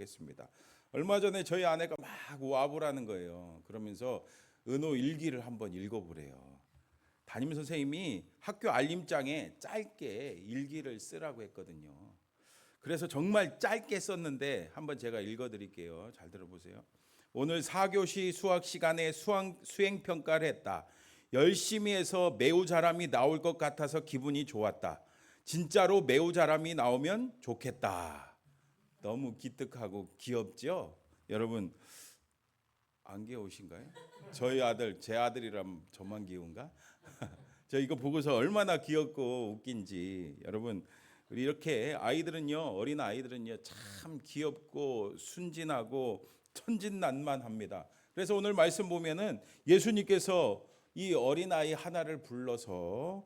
겠습니다. 얼마 전에 저희 아내가 막 와보라는 거예요. 그러면서 은호 일기를 한번 읽어보래요. 담임 선생님이 학교 알림장에 짧게 일기를 쓰라고 했거든요. 그래서 정말 짧게 썼는데 한번 제가 읽어드릴게요. 잘 들어보세요. 오늘 4교시 수학 시간에 수행평가를 했다. 열심히 해서 매우 잘함이 나올 것 같아서 기분이 좋았다. 진짜로 매우 잘함이 나오면 좋겠다. 너무 기특하고 귀엽죠? 여러분 안 귀여우신가요? 저희 아들, 제 아들이라면 저만 귀여운가? 저 이거 보고서 얼마나 귀엽고 웃긴지. 여러분 우리 이렇게 아이들은요, 어린 아이들은요 참 귀엽고 순진하고 천진난만합니다. 그래서 오늘 말씀 보면은 예수님께서 이 어린 아이 하나를 불러서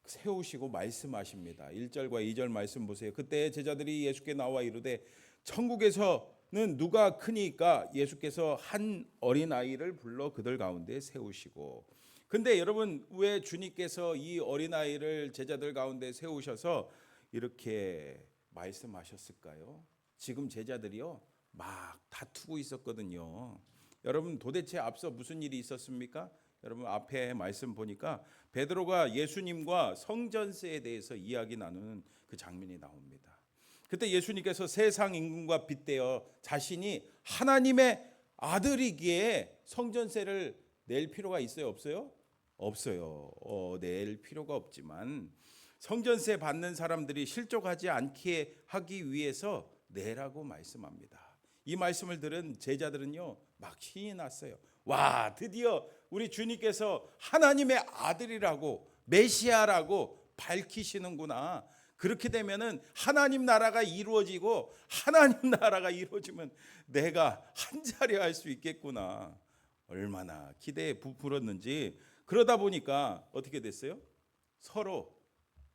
세우시고 말씀하십니다. 1절과 2절 말씀 보세요. 그때 제자들이 예수께 나와 이르되 천국에서는 누가 크니까 예수께서 한 어린아이를 불러 그들 가운데 세우시고. 근데 여러분 왜 주님께서 이 어린아이를 제자들 가운데 세우셔서 이렇게 말씀하셨을까요? 지금 제자들이요 막 다투고 있었거든요. 여러분 도대체 앞서 무슨 일이 있었습니까? 여러분 앞에 말씀 보니까 베드로가 예수님과 성전세에 대해서 이야기 나누는 그 장면이 나옵니다. 그때 예수님께서 세상 임금과 빗대어 자신이 하나님의 아들이기에 성전세를 낼 필요가 있어요, 없어요? 없어요. 낼 필요가 없지만 성전세 받는 사람들이 실족하지 않게 하기 위해서 내라고 말씀합니다. 이 말씀을 들은 제자들은요 막 신이 났어요. 와, 드디어 우리 주님께서 하나님의 아들이라고 메시아라고 밝히시는구나. 그렇게 되면은 하나님 나라가 이루어지고 하나님 나라가 이루어지면 내가 한 자리 할 수 있겠구나. 얼마나 기대에 부풀었는지. 그러다 보니까 어떻게 됐어요? 서로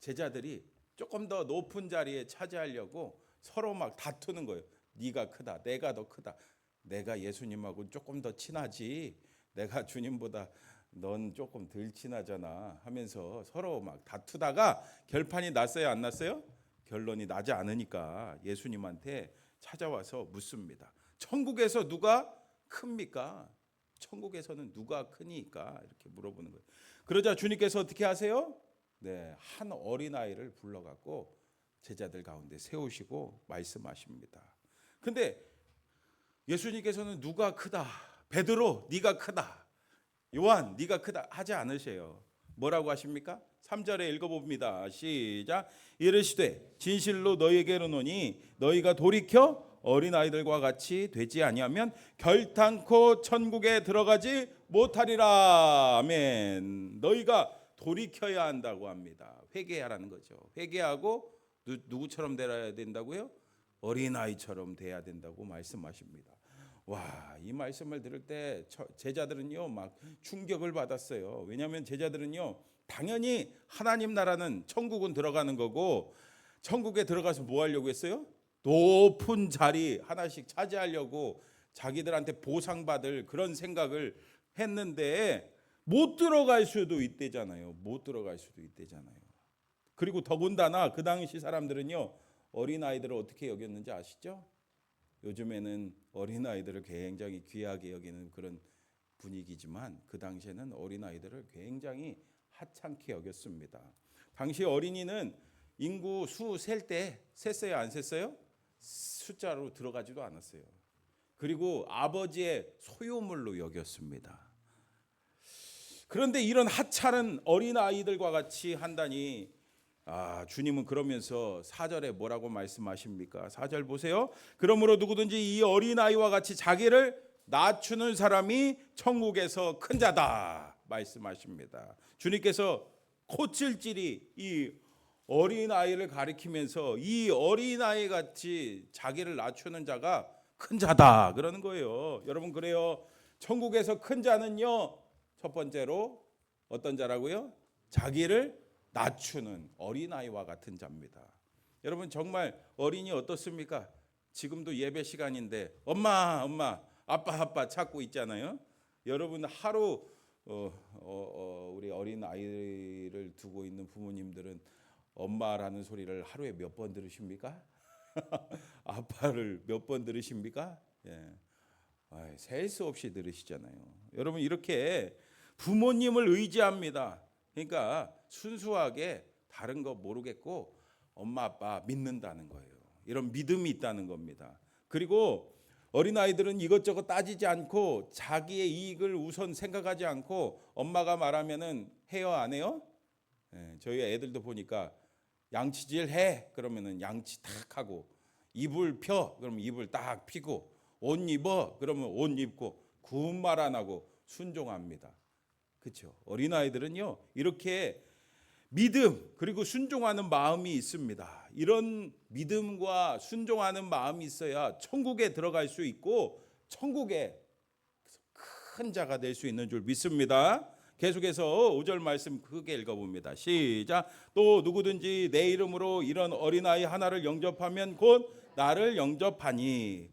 제자들이 조금 더 높은 자리에 차지하려고 서로 막 다투는 거예요. 네가 크다, 내가 더 크다. 내가 예수님하고 조금 더 친하지, 내가 주님보다 넌 조금 덜 친하잖아 하면서 서로 막 다투다가 결판이 났어요, 안 났어요? 결론이 나지 않으니까 예수님한테 찾아와서 묻습니다. 천국에서 누가 큽니까? 천국에서는 누가 크니까? 이렇게 물어보는 거예요. 그러자 주님께서 어떻게 하세요? 네, 한 어린아이를 불러갖고 제자들 가운데 세우시고 말씀하십니다. 근데 예수님께서는 누가 크다, 베드로 네가 크다, 요한 네가 크다 하지 않으세요. 뭐라고 하십니까? 3절에 읽어봅니다. 시작. 이르시되 진실로 너희에게 이르노니 너희가 돌이켜 어린아이들과 같이 되지 아니하면 결탄코 천국에 들어가지 못하리라. 아멘. 너희가 돌이켜야 한다고 합니다. 회개하라는 거죠. 회개하고 누구처럼 되어야 된다고요? 어린아이처럼 돼야 된다고 말씀하십니다. 와, 이 말씀을 들을 때 제자들은요 막 충격을 받았어요. 왜냐하면 제자들은요 당연히 하나님 나라는 천국은 들어가는 거고 천국에 들어가서 뭐 하려고 했어요? 높은 자리 하나씩 차지하려고 자기들한테 보상받을 그런 생각을 했는데 못 들어갈 수도 있대잖아요. 못 들어갈 수도 있대잖아요. 그리고 더군다나 그 당시 사람들은요 어린아이들을 어떻게 여겼는지 아시죠? 요즘에는 어린아이들을 굉장히 귀하게 여기는 그런 분위기지만 그 당시에는 어린아이들을 굉장히 하찮게 여겼습니다. 당시 어린이는 인구 수 셀 때 셌어요, 안 셌어요? 숫자로 들어가지도 않았어요. 그리고 아버지의 소유물로 여겼습니다. 그런데 이런 하찮은 어린아이들과 같이 한다니, 주님은 그러면서 4절에 뭐라고 말씀하십니까? 4절 보세요. 그러므로 누구든지 이 어린아이와 같이 자기를 낮추는 사람이 천국에서 큰 자다 말씀하십니다. 주님께서 코찔찔이 이 어린아이를 가리키면서 이 어린아이 같이 자기를 낮추는 자가 큰 자다 그러는 거예요. 여러분 그래요. 천국에서 큰 자는요 첫 번째로 어떤 자라고요? 자기를 낮추는 어린아이와 같은 자입니다. 여러분 정말 어린이 어떻습니까? 지금도 예배 시간인데 엄마 아빠 찾고 있잖아요. 여러분 하루 우리 어린아이를 두고 있는 부모님들은 엄마라는 소리를 하루에 몇 번 들으십니까? 아빠를 몇 번 들으십니까? 예. 셀 수 없이 들으시잖아요. 여러분 이렇게 부모님을 의지합니다. 그러니까 순수하게 다른 거 모르겠고 엄마 아빠 믿는다는 거예요. 이런 믿음이 있다는 겁니다. 그리고 어린아이들은 이것저것 따지지 않고 자기의 이익을 우선 생각하지 않고 엄마가 말하면은 해요 안 해요? 저희 애들도 보니까 양치질 해 그러면은 양치 탁 하고, 이불 펴 그러면 이불 딱 피고, 옷 입어 그러면 옷 입고, 구운 말 안 하고 순종합니다. 그렇죠? 어린아이들은요 이렇게 믿음 그리고 순종하는 마음이 있습니다. 이런 믿음과 순종하는 마음이 있어야 천국에 들어갈 수 있고 천국에 큰 자가 될 수 있는 줄 믿습니다. 계속해서 5절 말씀 크게 읽어봅니다. 시작. 또 누구든지 내 이름으로 이런 어린아이 하나를 영접하면 곧 나를 영접하니.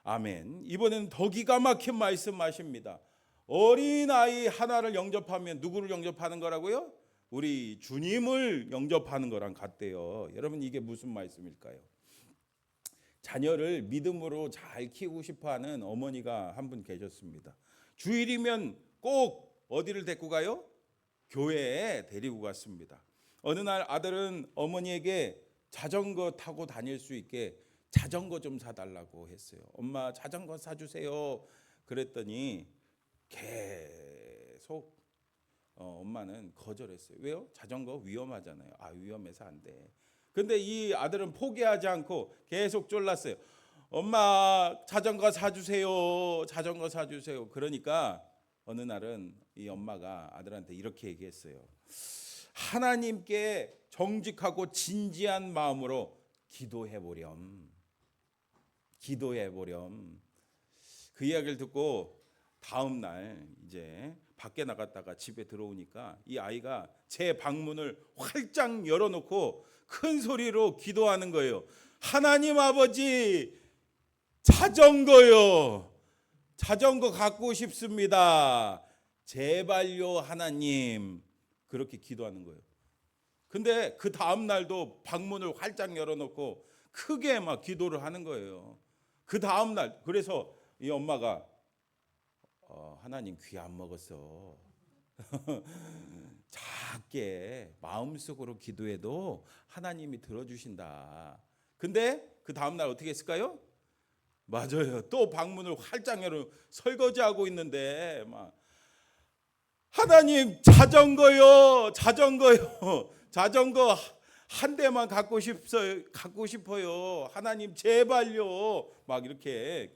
아멘. 이번에는 더 기가 막힌 말씀하십니다. 어린아이 하나를 영접하면 누구를 영접하는 거라고요? 우리 주님을 영접하는 거랑 같대요. 여러분 이게 무슨 말씀일까요? 자녀를 믿음으로 잘 키우고 싶어하는 어머니가 한 분 계셨습니다. 주일이면 꼭 어디를 데리고 가요? 교회에 데리고 갔습니다. 어느 날 아들은 어머니에게 자전거 타고 다닐 수 있게 자전거 좀 사달라고 했어요. 엄마 자전거 사주세요. 그랬더니 계속 엄마는 거절했어요. 왜요? 자전거 위험하잖아요. 위험해서 안 돼. 근데 이 아들은 포기하지 않고 계속 쫄랐어요. 엄마 자전거 사주세요. 자전거 사주세요. 그러니까 어느 날은 이 엄마가 아들한테 이렇게 얘기했어요. 하나님께 정직하고 진지한 마음으로 기도해보렴. 그 이야기를 듣고 다음 날 이제 밖에 나갔다가 집에 들어오니까 이 아이가 제 방문을 활짝 열어놓고 큰 소리로 기도하는 거예요. 하나님 아버지, 자전거요. 자전거 갖고 싶습니다. 제발요 하나님. 그렇게 기도하는 거예요. 근데 그 다음 날도 방문을 활짝 열어놓고 크게 막 기도를 하는 거예요. 그 다음 날 그래서 이 엄마가 하나님 귀 안 먹었어. 작게 마음속으로 기도해도 하나님이 들어주신다. 근데 그 다음 날 어떻게 했을까요? 맞아요. 또 방문을 활짝 열어 설거지하고 있는데 막 하나님 자전거요. 자전거 한 대만 갖고 싶어요. 하나님 제발요. 막 이렇게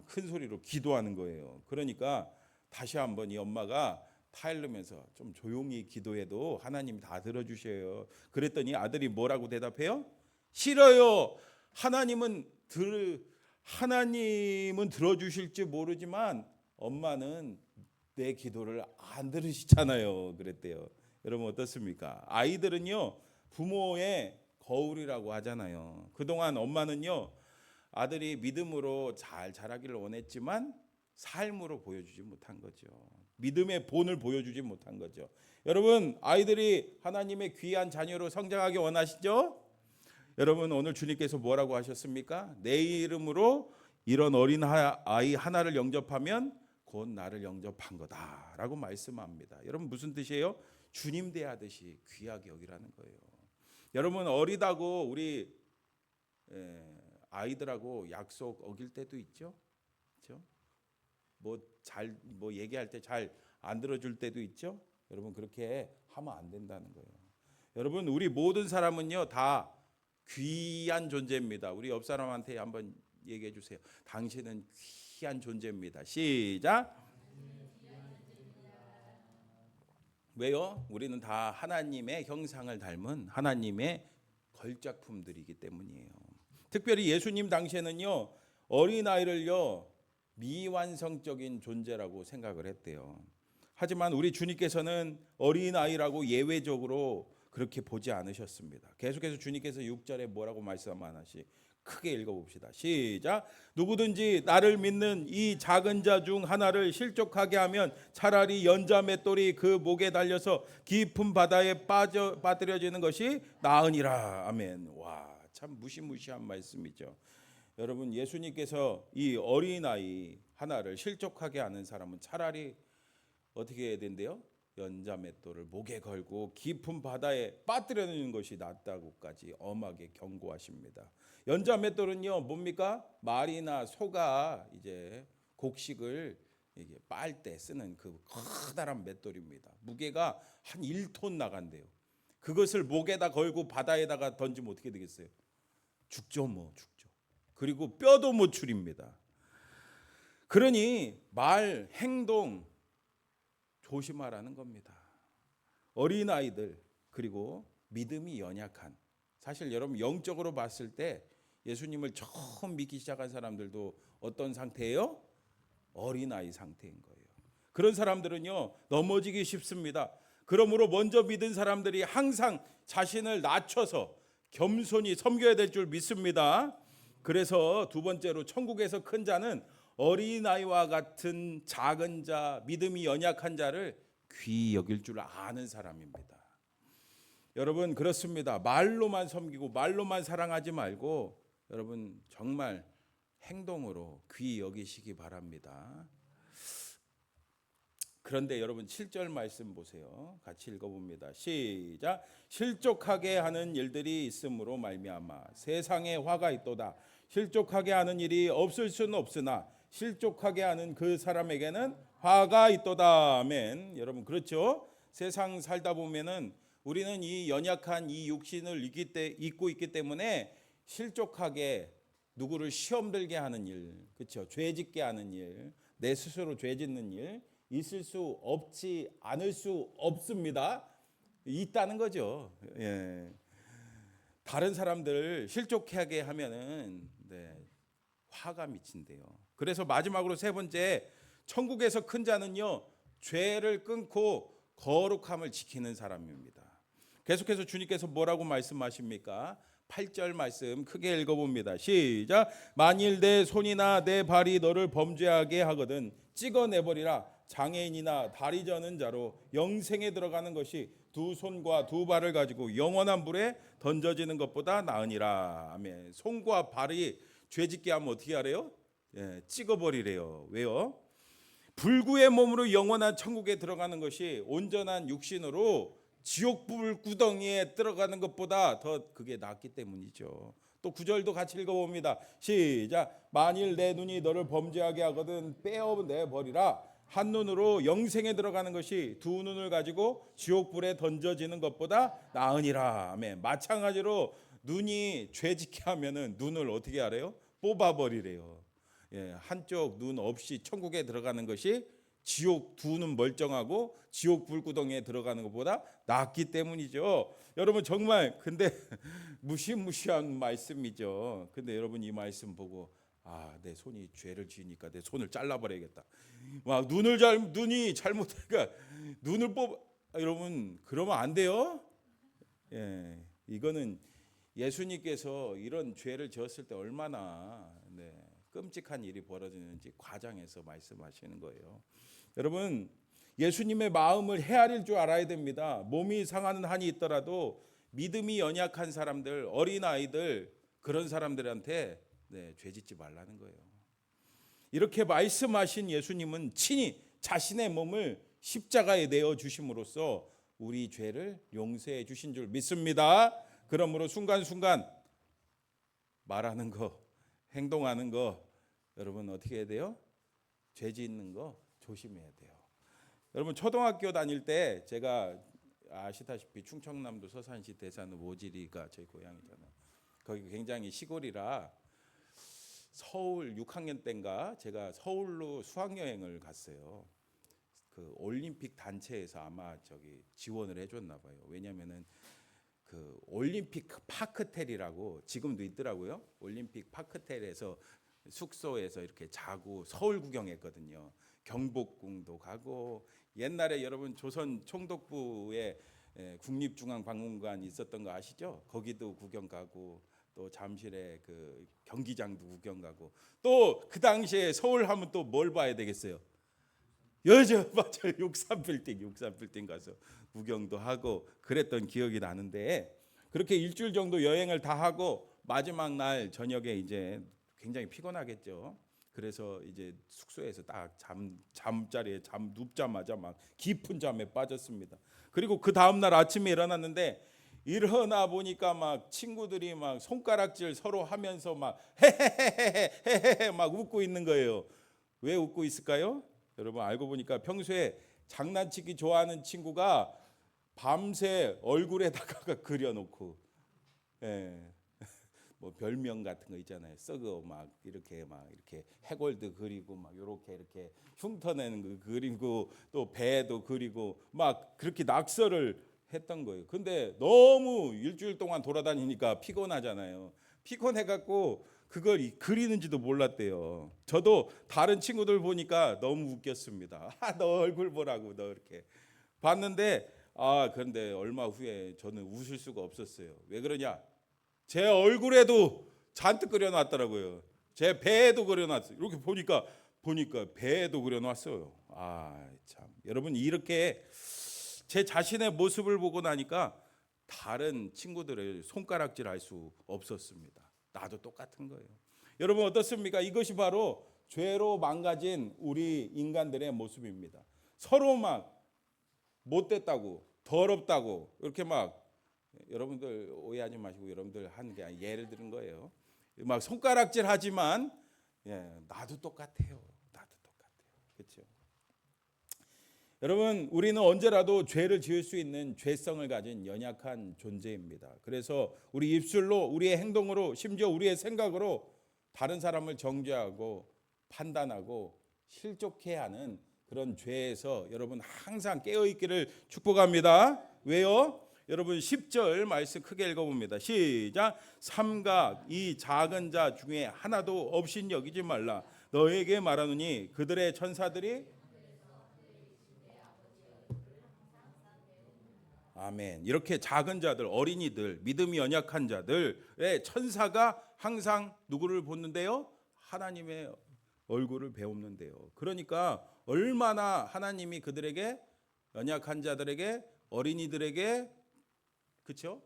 큰 소리로 기도하는 거예요. 그러니까 다시 한번 이 엄마가 타일르면서 좀 조용히 기도해도 하나님이 다 들어주셔요. 그랬더니 아들이 뭐라고 대답해요? 싫어요. 하나님은 들어주실지 모르지만 엄마는 내 기도를 안 들으시잖아요. 그랬대요. 여러분 어떻습니까? 아이들은요 부모의 거울이라고 하잖아요. 그동안 엄마는요 아들이 믿음으로 잘 자라기를 원했지만 삶으로 보여주지 못한 거죠. 믿음의 본을 보여주지 못한 거죠. 여러분 아이들이 하나님의 귀한 자녀로 성장하기 원하시죠? 여러분 오늘 주님께서 뭐라고 하셨습니까? 내 이름으로 이런 어린 아이 하나를 영접하면 곧 나를 영접한 거다라고 말씀합니다. 여러분 무슨 뜻이에요? 주님 대하듯이 귀하게 여기라는 거예요. 여러분 어리다고 우리 아이들하고 약속 어길 때도 있죠. 그렇죠? 뭐 얘기할 때 잘 안 들어줄 때도 있죠. 여러분 그렇게 하면 안 된다는 거예요. 여러분 우리 모든 사람은요 다 귀한 존재입니다. 우리 옆 사람한테 한번 얘기해 주세요. 당신은 귀한 존재입니다. 시작. 왜요? 우리는 다 하나님의 형상을 닮은 하나님의 걸작품들이기 때문이에요. 특별히 예수님 당시에는요 어린아이를요 미완성적인 존재라고 생각을 했대요. 하지만 우리 주님께서는 어린아이라고 예외적으로 그렇게 보지 않으셨습니다. 계속해서 주님께서 6절에 뭐라고 말씀하시지? 크게 읽어봅시다. 시작. 누구든지 나를 믿는 이 작은 자 중 하나를 실족하게 하면 차라리 연자 맷돌이 그 목에 달려서 깊은 바다에 빠뜨려지는 것이 나으니라. 아멘. 와, 참 무시무시한 말씀이죠. 여러분 예수님께서 이 어린아이 하나를 실족하게 하는 사람은 차라리 어떻게 해야 된대요? 연자맷돌을 목에 걸고 깊은 바다에 빠뜨려 놓는 것이 낫다고까지 엄하게 경고하십니다. 연자맷돌은요 뭡니까? 말이나 소가 이제 곡식을 이게 빨 때 쓰는 그 커다란 맷돌입니다. 무게가 한 1톤 나간대요. 그것을 목에다 걸고 바다에다가 던지면 어떻게 되겠어요? 죽죠, 뭐 죽죠. 그리고 뼈도 못 추립니다. 그러니 말, 행동 조심하라는 겁니다. 어린아이들 그리고 믿음이 연약한, 사실 여러분 영적으로 봤을 때 예수님을 처음 믿기 시작한 사람들도 어떤 상태예요? 어린아이 상태인 거예요. 그런 사람들은요 넘어지기 쉽습니다. 그러므로 먼저 믿은 사람들이 항상 자신을 낮춰서 겸손히 섬겨야 될 줄 믿습니다. 그래서 두 번째로 천국에서 큰 자는 어린아이와 같은 작은 자, 믿음이 연약한 자를 귀히 여길 줄 아는 사람입니다. 여러분 그렇습니다. 말로만 섬기고 말로만 사랑하지 말고 여러분 정말 행동으로 귀히 여기시기 바랍니다. 그런데 여러분 7절 말씀 보세요. 같이 읽어봅니다. 시작. 실족하게 하는 일들이 있으므로 말미암아 세상에 화가 있도다. 실족하게 하는 일이 없을 수는 없으나 실족하게 하는 그 사람에게는 화가 있도다. 아멘. 여러분 그렇죠? 세상 살다 보면은 우리는 이 연약한 이 육신을 잊고 있기 때문에 실족하게 누구를 시험 들게 하는 일, 그렇죠? 죄 짓게 하는 일, 내 스스로 죄 짓는 일 있을 수 없지 않을 수 없습니다. 있다는 거죠. 예. 다른 사람들을 실족하게 하면은 화가 미친대요. 그래서 마지막으로 세 번째, 천국에서 큰 자는요 죄를 끊고 거룩함을 지키는 사람입니다. 계속해서 주님께서 뭐라고 말씀하십니까? 8절 말씀 크게 읽어봅니다. 시작. 만일 내 손이나 내 발이 너를 범죄하게 하거든 찍어내버리라. 장애인이나 다리 저는 자로 영생에 들어가는 것이 두 손과 두 발을 가지고 영원한 불에 던져지는 것보다 나으니라. 아멘. 손과 발이 죄짓게 하면 어떻게 하래요? 찍어버리래요. 왜요? 불구의 몸으로 영원한 천국에 들어가는 것이 온전한 육신으로 지옥불 구덩이에 들어가는 것보다 더 그게 낫기 때문이죠. 또 9절도 같이 읽어봅니다. 시작. 만일 내 눈이 너를 범죄하게 하거든 빼어내버리라. 한 눈으로 영생에 들어가는 것이 두 눈을 가지고 지옥불에 던져지는 것보다 나으니라. 아멘. 마찬가지로 눈이 죄짓게 하면은 눈을 어떻게 하래요? 뽑아버리래요. 한쪽 눈 없이 천국에 들어가는 것이 지옥 두 눈 멀쩡하고 지옥 불구덩이에 들어가는 것보다 낫기 때문이죠. 여러분 정말 근데 무시무시한 말씀이죠. 근데 여러분 이 말씀 보고 내 손이 죄를 지으니까 내 손을 잘라버려야겠다. 막 눈이 잘못하니까 눈을 여러분 그러면 안 돼요. 이거는 예수님께서 이런 죄를 지었을 때 얼마나 끔찍한 일이 벌어지는지 과장해서 말씀하시는 거예요. 여러분 예수님의 마음을 헤아릴 줄 알아야 됩니다. 몸이 상하는 한이 있더라도 믿음이 연약한 사람들, 어린아이들 그런 사람들한테 죄짓지 말라는 거예요. 이렇게 말씀하신 예수님은 친히 자신의 몸을 십자가에 내어 주심으로써 우리 죄를 용서해 주신 줄 믿습니다. 그러므로 순간순간 말하는 거, 행동하는 거 여러분 어떻게 해야 돼요? 죄 짓는 거 조심해야 돼요. 여러분 초등학교 다닐 때 제가 아시다시피 충청남도 서산시 대산읍 오지리가 저희 고향이잖아요. 거기 굉장히 시골이라 서울 6학년 때인가 제가 서울로 수학여행을 갔어요. 그 올림픽 단체에서 아마 지원을 해줬나 봐요. 왜냐면은 그 올림픽 파크텔이라고 지금도 있더라고요. 올림픽 파크텔에서 숙소에서 이렇게 자고 서울 구경했거든요. 경복궁도 가고 옛날에 여러분 조선 총독부에 국립중앙박물관 있었던 거 아시죠? 거기도 구경 가고 또 잠실에 그 경기장도 구경 가고 또 그 당시에 서울 하면 또 뭘 봐야 되겠어요? 맞아요. 63빌딩 가서 구경도 하고 그랬던 기억이 나는데 그렇게 일주일 정도 여행을 다 하고 마지막 날 저녁에 이제 굉장히 피곤하겠죠. 그래서 이제 숙소에서 딱 잠자리에 눕자마자 막 깊은 잠에 빠졌습니다. 그리고 그 다음 날 아침에 일어났는데 일어나 보니까 막 친구들이 막 손가락질 서로 하면서 막 헤헤헤헤헤헤 막 웃고 있는 거예요. 왜 웃고 있을까요? 여러분 알고 보니까 평소에 장난치기 좋아하는 친구가 밤새 얼굴에다가 그려놓고, 예, 뭐 별명 같은 거 있잖아요. 썩어 막 이렇게 해골도 그리고 막 이렇게 흉터내는 거 그리고 또 배도 그리고 막 그렇게 낙서를 했던 거예요. 근데 너무 일주일 동안 돌아다니니까 피곤하잖아요. 피곤해갖고 그걸 그리는지도 몰랐대요. 저도 다른 친구들 보니까 너무 웃겼습니다. 너 얼굴 보라고 너 이렇게 봤는데, 그런데 얼마 후에 저는 웃을 수가 없었어요. 왜 그러냐? 제 얼굴에도 잔뜩 그려놨더라고요. 제 배에도 그려놨어요. 이렇게 보니까 배에도 그려놨어요. 참 여러분, 이렇게 제 자신의 모습을 보고 나니까 다른 친구들을 손가락질할 수 없었습니다. 나도 똑같은 거예요. 여러분 어떻습니까? 이것이 바로 죄로 망가진 우리 인간들의 모습입니다. 서로 막 못됐다고 더럽다고 이렇게 막, 여러분들 오해하지 마시고 여러분들 하는 게 예를 들은 거예요. 막 손가락질 하지만 나도 똑같아요. 그렇죠? 여러분 우리는 언제라도 죄를 지을 수 있는 죄성을 가진 연약한 존재입니다. 그래서 우리 입술로, 우리의 행동으로, 심지어 우리의 생각으로 다른 사람을 정죄하고 판단하고 실족해야 하는 그런 죄에서 여러분 항상 깨어있기를 축복합니다. 왜요? 여러분 10절 말씀 크게 읽어봅니다. 시작. 삼가 이 작은 자 중에 하나도 없인 여기지 말라. 너에게 말하노니 그들의 천사들이, 아멘. 이렇게 작은 자들, 어린이들, 믿음이 연약한 자들의 천사가 항상 누구를 보는데요? 하나님의 얼굴을 배우는데요. 그러니까 얼마나 하나님이 그들에게, 연약한 자들에게, 어린이들에게, 그렇죠?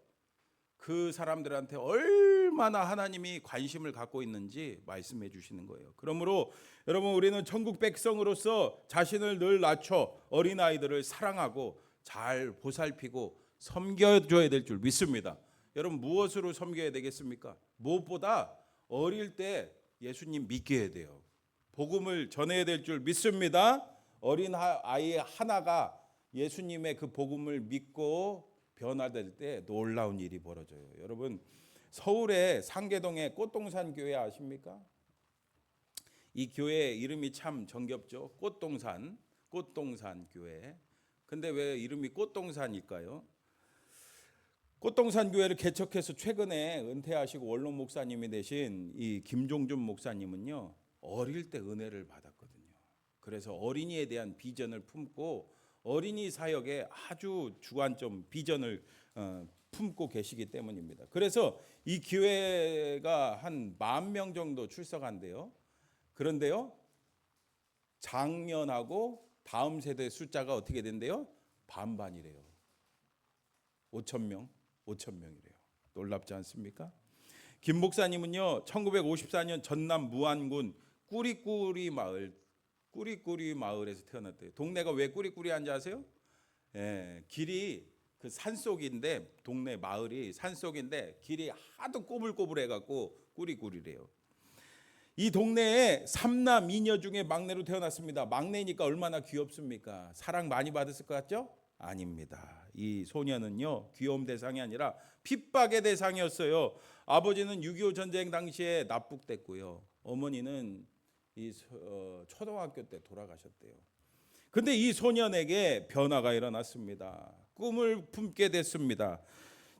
그 사람들한테 얼마나 하나님이 관심을 갖고 있는지 말씀해 주시는 거예요. 그러므로 여러분 우리는 천국 백성으로서 자신을 늘 낮춰 어린아이들을 사랑하고 잘 보살피고 섬겨줘야 될 줄 믿습니다. 여러분 무엇으로 섬겨야 되겠습니까? 무엇보다 어릴 때 예수님 믿게 해야 돼요. 복음을 전해야 될 줄 믿습니다. 어린 아이 하나가 예수님의 그 복음을 믿고 변화될 때 놀라운 일이 벌어져요. 여러분 서울의 상계동의 꽃동산 교회 아십니까? 이 교회 이름이 참 정겹죠. 꽃동산 교회. 근데 왜 이름이 꽃동산일까요? 꽃동산 교회를 개척해서 최근에 은퇴하시고 원로 목사님이 되신 이 김종준 목사님은요, 어릴 때 은혜를 받았거든요. 그래서 어린이에 대한 비전을 품고 어린이 사역에 아주 주관점 비전을 품고 계시기 때문입니다. 그래서 이 교회가 한 10,000명 정도 출석한대요. 그런데요, 작년하고 다음 세대 숫자가 어떻게 된대요? 반반이래요. 5,000명이래요. 놀랍지 않습니까? 김 목사님은요, 1954년 전남 무안군 꾸리꾸리 마을에서 태어났대요. 동네가 왜 꾸리꾸리한지 아세요? 길이 그 산속인데, 동네 마을이 산속인데 길이 하도 꼬불꼬불해갖고 꾸리꾸리래요. 이 동네에 3남 2녀 중에 막내로 태어났습니다. 막내니까 얼마나 귀엽습니까? 사랑 많이 받았을 것 같죠? 아닙니다. 이 소녀는요, 귀여움 대상이 아니라 핍박의 대상이었어요. 아버지는 6.25 전쟁 당시에 납북됐고요. 어머니는 초등학교 때 돌아가셨대요. 근데 이 소년에게 변화가 일어났습니다. 꿈을 품게 됐습니다.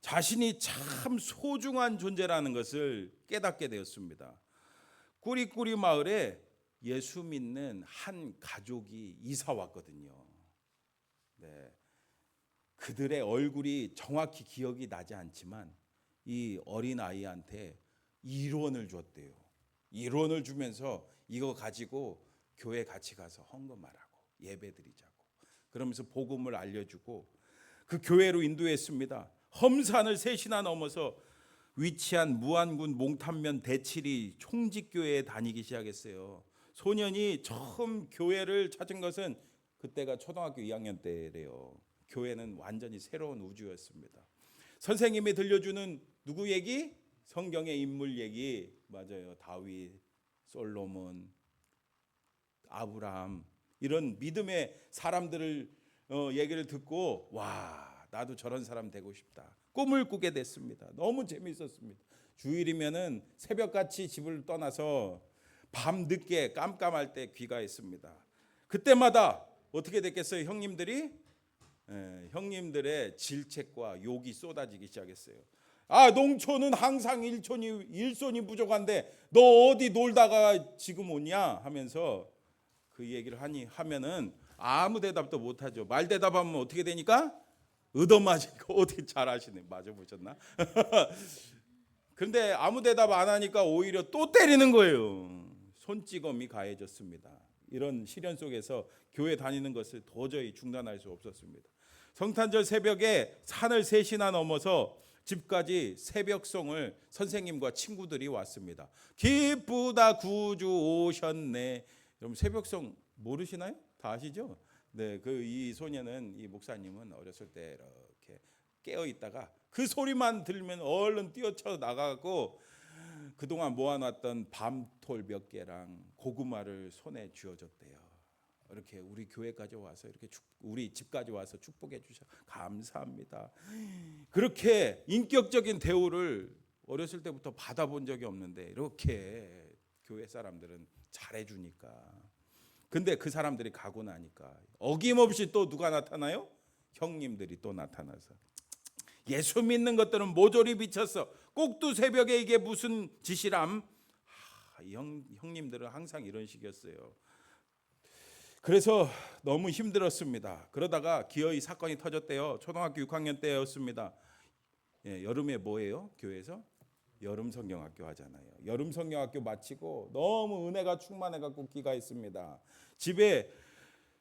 자신이 참 소중한 존재라는 것을 깨닫게 되었습니다. 꾸리꾸리 마을에 예수 믿는 한 가족이 이사 왔거든요. 그들의 얼굴이 정확히 기억이 나지 않지만 이 어린 아이한테 1원을 줬대요. 1원을 주면서 이거 가지고 교회 같이 가서 헌금하라고, 예배드리자고, 그러면서 복음을 알려주고 그 교회로 인도했습니다. 험산을 3시나 넘어서 위치한 무안군 몽탄면 대치리 총직교회에 다니기 시작했어요. 소년이 처음 교회를 찾은 것은 그때가 초등학교 2학년 때래요. 교회는 완전히 새로운 우주였습니다. 선생님이 들려주는 누구 얘기? 성경의 인물 얘기. 맞아요. 다윗, 솔로몬, 아브라함, 이런 믿음의 사람들을 얘기를 듣고 와, 나도 저런 사람 되고 싶다. 꿈을 꾸게 됐습니다. 너무 재미있었습니다. 주일이면은 새벽같이 집을 떠나서 밤 늦게 깜깜할 때 귀가했습니다. 그때마다 어떻게 됐겠어요? 형님들의 질책과 욕이 쏟아지기 시작했어요. 아, 농촌은 항상 일손이 부족한데 너 어디 놀다가 지금 오냐 하면서 그 얘기를 하면은 아무 대답도 못하죠. 말 대답하면 어떻게 되니까? 얻어맞으니까. 어떻게 잘 아시네. 맞아 보셨나? 그런데 아무 대답 안 하니까 오히려 또 때리는 거예요. 손찌검이 가해졌습니다. 이런 시련 속에서 교회 다니는 것을 도저히 중단할 수 없었습니다. 성탄절 새벽에 산을 3시나 넘어서 집까지 새벽송을 선생님과 친구들이 왔습니다. 기쁘다 구주 오셨네. 여러분 새벽송 모르시나요? 다 아시죠? 네, 이 소녀는, 이 목사님은 어렸을 때 이렇게 깨어 있다가 그 소리만 들으면 얼른 뛰어쳐 나가고 그동안 모아놨던 밤톨 몇 개랑 고구마를 손에 쥐어줬대요. 이렇게 우리 교회까지 와서 이렇게 우리 집까지 와서 축복해 주셔 감사합니다. 그렇게 인격적인 대우를 어렸을 때부터 받아본 적이 없는데 이렇게 교회 사람들은 잘해주니까. 근데 그 사람들이 가고 나니까 어김없이 또 누가 나타나요? 형님들이 또 나타나서 예수 믿는 것들은 모조리 비쳤어. 꼭두 새벽에 이게 무슨 짓이람? 형님들은 항상 이런 식이었어요. 그래서 너무 힘들었습니다. 그러다가 기어이 사건이 터졌대요. 초등학교 6학년 때였습니다. 여름에 뭐예요? 교회에서? 여름 성경학교 하잖아요. 여름 성경학교 마치고 너무 은혜가 충만해갖고 귀가했습니다. 집에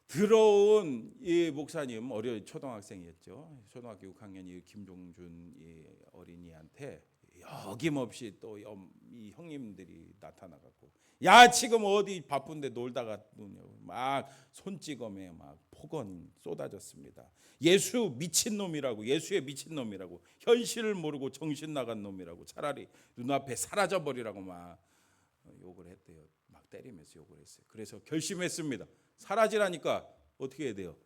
들어온 이 목사님, 초등학생이었죠. 초등학교 6학년 이 김종준 이 어린이한테 어김없이 또 이 형님들이 나타나갖고 야, 지금 어디 바쁜데 놀다가 막 손찌검에 막 폭언 쏟아졌습니다. 예수 미친놈이라고, 예수의 미친놈이라고, 현실을 모르고 정신 나간 놈이라고, 차라리 눈앞에 사라져버리라고 막 욕을 했대요. 막 때리면서 욕을 했어요. 그래서 결심했습니다. 사라지라니까 어떻게 해야 돼요?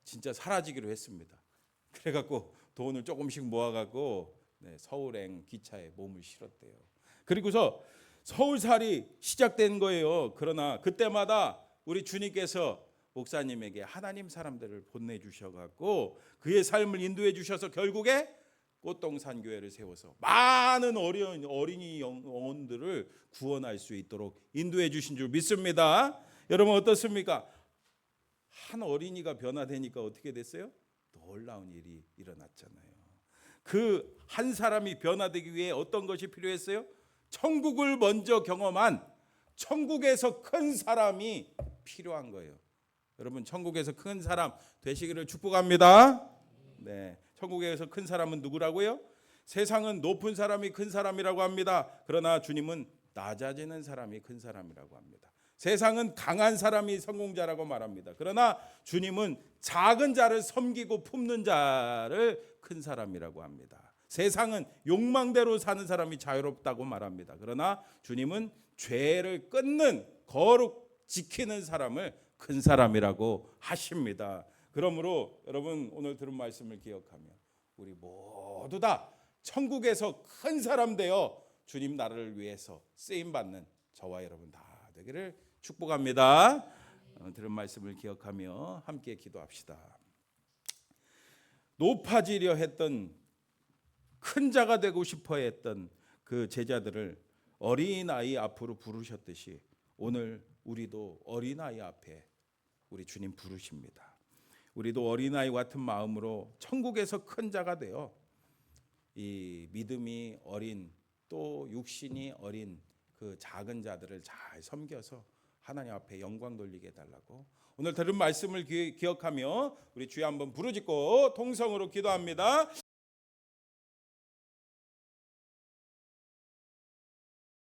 진짜 사라지기로 했습니다. 그래갖고 돈을 조금씩 모아갖고 서울행 기차에 몸을 실었대요. 그리고서 서울살이 시작된 거예요. 그러나 그때마다 우리 주님께서 목사님에게 하나님 사람들을 보내주셔갖고 그의 삶을 인도해 주셔서 결국에 꽃동산 교회를 세워서 많은 어린이 영혼들을 구원할 수 있도록 인도해 주신 줄 믿습니다. 여러분 어떻습니까? 한 어린이가 변화되니까 어떻게 됐어요? 놀라운 일이 일어났잖아요. 그 한 사람이 변화되기 위해 어떤 것이 필요했어요? 천국을 먼저 경험한 천국에서 큰 사람이 필요한 거예요. 여러분 천국에서 큰 사람 되시기를 축복합니다. 네, 천국에서 큰 사람은 누구라고요? 세상은 높은 사람이 큰 사람이라고 합니다. 그러나 주님은 낮아지는 사람이 큰 사람이라고 합니다. 세상은 강한 사람이 성공자라고 말합니다. 그러나 주님은 작은 자를 섬기고 품는 자를 큰 사람이라고 합니다. 세상은 욕망대로 사는 사람이 자유롭다고 말합니다. 그러나 주님은 죄를 끊는 거룩 지키는 사람을 큰 사람이라고 하십니다. 그러므로 여러분 오늘 들은 말씀을 기억하며 우리 모두 다 천국에서 큰 사람 되어 주님 나라를 위해서 쓰임받는 저와 여러분 다 되기를 축복합니다. 들은 말씀을 기억하며 함께 기도합시다. 높아지려 했던 큰 자가 되고 싶어 했던 그 제자들을 어린아이 앞으로 부르셨듯이 오늘 우리도 어린아이 앞에 우리 주님 부르십니다. 우리도 어린아이 같은 마음으로 천국에서 큰 자가 되어 이 믿음이 어린 또 육신이 어린 그 작은 자들을 잘 섬겨서 하나님 앞에 영광 돌리게 해달라고 오늘 들은 말씀을 기억하며 우리 주여 한번 부르짖고 통성으로 기도합니다.